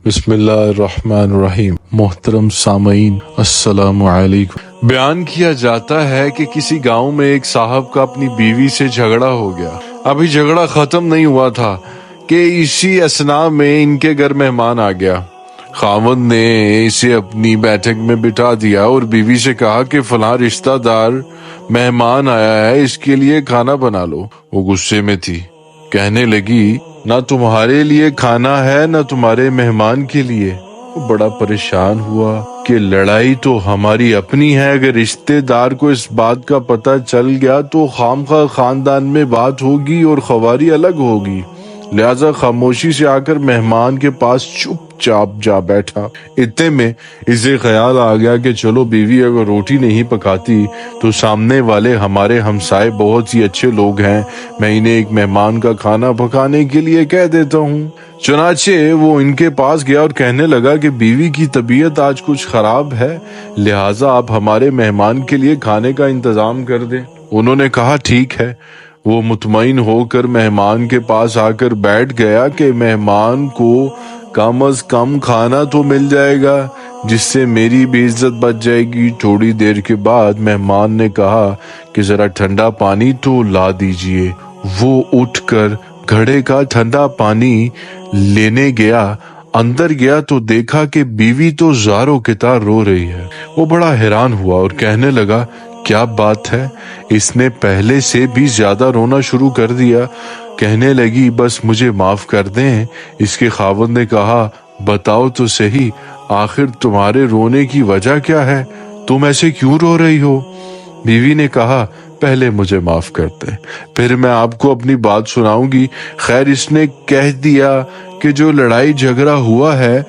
بسم اللہ الرحمن الرحیم۔ محترم سامعین السلام علیکم۔ بیان کیا جاتا ہے کہ کسی گاؤں میں ایک صاحب کا اپنی بیوی سے جھگڑا ہو گیا۔ ابھی جھگڑا ختم نہیں ہوا تھا کہ اسی اثناء میں ان کے گھر مہمان آ گیا۔ خاوند نے اسے اپنی بیٹھک میں بٹھا دیا اور بیوی سے کہا کہ فلاں رشتہ دار مہمان آیا ہے، اس کے لیے کھانا بنا لو۔ وہ غصے میں تھی، کہنے لگی نہ تمہارے لیے کھانا ہے نہ تمہارے مہمان کے لیے۔ وہ بڑا پریشان ہوا کہ لڑائی تو ہماری اپنی ہے، اگر رشتے دار کو اس بات کا پتہ چل گیا تو خامخواہ خاندان میں بات ہوگی اور خواری الگ ہوگی، لہذا خاموشی سے آ کر مہمان کے پاس چپ چاپ جا بیٹھا۔ اتنے میں اسے خیال آ گیا کہ چلو بیوی اگر روٹی نہیں پکاتی تو سامنے والے ہمارے ہمسائے بہت ہی اچھے لوگ ہیں، میں انہیں ایک مہمان کا کھانا پکانے کے لیے کہہ دیتا ہوں۔ چنانچہ وہ ان کے پاس گیا اور کہنے لگا کہ بیوی کی طبیعت آج کچھ خراب ہے، لہٰذا آپ ہمارے مہمان کے لیے کھانے کا انتظام کر دیں۔ انہوں نے کہا ٹھیک ہے۔ وہ مطمئن ہو کر مہمان کے پاس آ کر بیٹھ گیا کہ مہمان کو کم از کم کھانا تو مل جائے گا جس سے میری بھی عزت بچ جائے گی۔ تھوڑی دیر کے بعد مہمان نے کہا کہ ذرا ٹھنڈا پانی تو لا دیجئے۔ وہ اٹھ کر گھڑے کا ٹھنڈا پانی لینے گیا، اندر گیا تو دیکھا کہ بیوی تو زاروں کی طرح رو رہی ہے۔ وہ بڑا حیران ہوا اور کہنے لگا کیا بات ہے، اس نے پہلے سے بھی زیادہ رونا شروع کر دیا۔ کہنے لگی بس مجھے معاف کر دیں۔ اس کے خاوند نے کہا بتاؤ تو صحیح، آخر تمہارے رونے کی وجہ کیا ہے، تم ایسے کیوں رو رہی ہو؟ بیوی نے کہا پہلے مجھے معاف کر دیں، پھر میں آپ کو اپنی بات سناؤں گی۔ خیر اس نے کہہ دیا کہ جو لڑائی جھگڑا ہوا ہے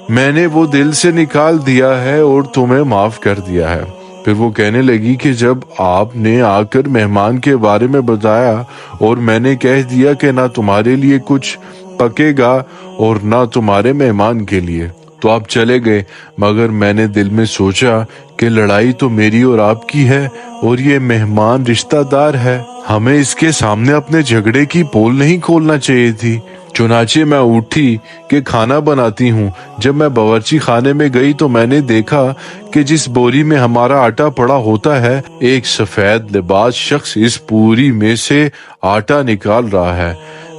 میں نے وہ دل سے نکال دیا ہے اور تمہیں معاف کر دیا ہے۔ پھر وہ کہنے لگی کہ جب آپ نے آ کر مہمان کے بارے میں بتایا اور میں نے کہہ دیا کہ نہ تمہارے لیے کچھ پکے گا اور نہ تمہارے مہمان کے لیے تو آپ چلے گئے، مگر میں نے دل میں سوچا کہ لڑائی تو میری اور آپ کی ہے اور یہ مہمان رشتہ دار ہے، ہمیں اس کے سامنے اپنے جھگڑے کی پول نہیں کھولنا چاہیے تھی۔ چنانچہ میں اٹھی کہ کھانا بناتی ہوں۔ جب میں باورچی خانے میں گئی تو میں نے دیکھا کہ جس بوری میں ہمارا آٹا پڑا ہوتا ہے ایک سفید لباس شخص اس بوری میں سے آٹا نکال رہا ہے۔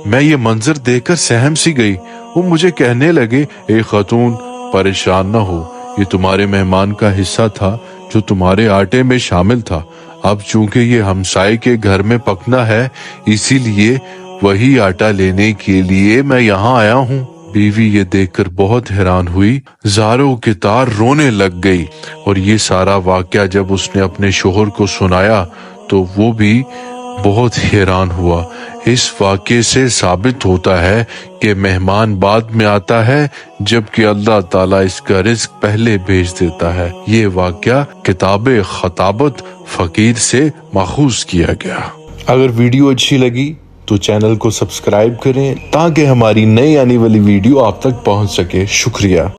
میں یہ منظر دیکھ کر سہم سی گئی۔ وہ مجھے کہنے لگے اے خاتون پریشان نہ ہو، یہ تمہارے مہمان کا حصہ تھا جو تمہارے آٹے میں شامل تھا، اب چونکہ یہ ہمسائے کے گھر میں پکنا ہے اسی لیے وہی آٹا لینے کے لیے میں یہاں آیا ہوں۔ بیوی یہ دیکھ کر بہت حیران ہوئی، زاروں کی طرح رونے لگ گئی، اور یہ سارا واقعہ جب اس نے اپنے شوہر کو سنایا تو وہ بھی بہت حیران ہوا۔ اس واقعے سے ثابت ہوتا ہے کہ مہمان بعد میں آتا ہے جبکہ اللہ تعالیٰ اس کا رزق پہلے بھیج دیتا ہے۔ یہ واقعہ کتاب خطابت فقیر سے ماخوذ کیا گیا۔ اگر ویڈیو اچھی لگی تو چینل کو سبسکرائب کریں تاکہ ہماری نئی آنے والی ویڈیو آپ تک پہنچ سکے۔ شکریہ۔